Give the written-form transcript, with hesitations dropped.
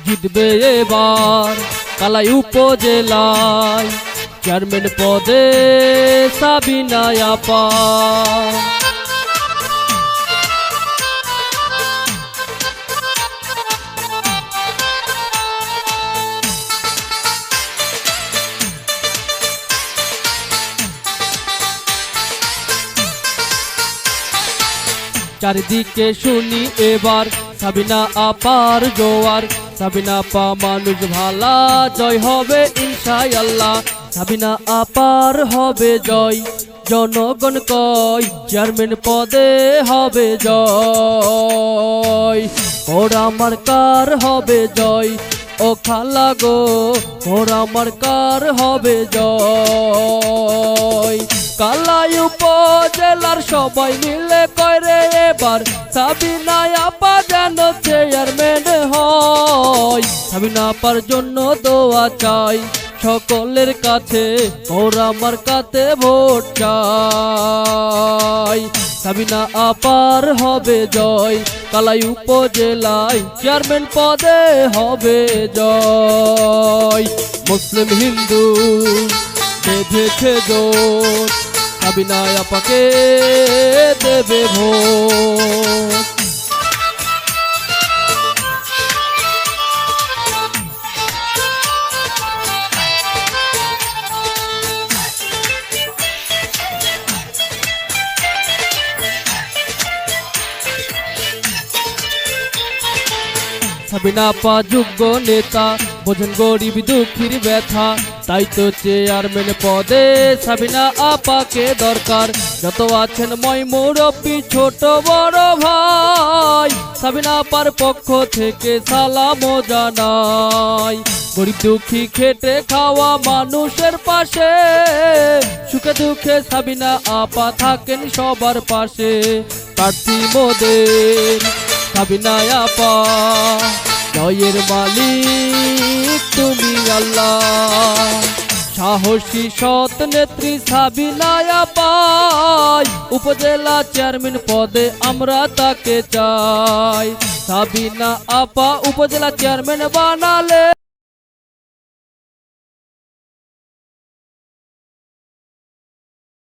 জিতবে এবার কালাই উপজেলায় চেয়ারম্যান পদে সাবিনা আপা। চারিদিকে শুনি এবার সাবিনা আপার জোয়ার, সাবিনা আপা মানুষ ভালা, জয় হবে ইনশাআল্লাহ। সাবিনা আপার হবে জয়, জনগণ কয় চেয়ারম্যান পদে হবে জয়। ওরা মার্কার হবে জয়, ও খালা গো ওরা মার্কার হবে জয়। কালাই উপজেলার সবাই মিলে কয়রে এবার সাবিনা আপা যেন চেয়ারম্যান হয়। সাবিনা আপার জন্য দোয়া চাই সকলের কাছে, ওরা মার্কাতে ভোট চাই। সাবিনা আপার হবে জয়, কালাই উপজেলায় চেয়ারম্যান পদে হবে জয়। মুসলিম হিন্দু বেঁধেছে জোট, সাবিনা আপাকে দেবে ভোট। সাবিনা আপা যোগ্য নেতা, বোঝেন গরিব দুঃখীর ব্যথা, তাই তো চেয়ারম্যান পদে সাবিনা আপাকে দরকার। যত আছেন মই মুরব্বি ছোট বড় ভাই, সাবিনা আপার পক্ষ থেকে সালাম জানাই। গরিব দুঃখী খেটে খাওয়া মানুষের পাশে, সুখে দুঃখে সাবিনা আপা থাকেন সবার পাশে। প্রার্থী মোদের সাবিনা আপা, জয়ের মালিক তুমি আল্লাহ। সাহসী সৎ নেত্রী সাবিনা আপা, উপজেলা চেয়ারম্যান পদে আমরা তাকে চাই। সাবিনা আপা উপজেলা চেয়ারম্যান বানালে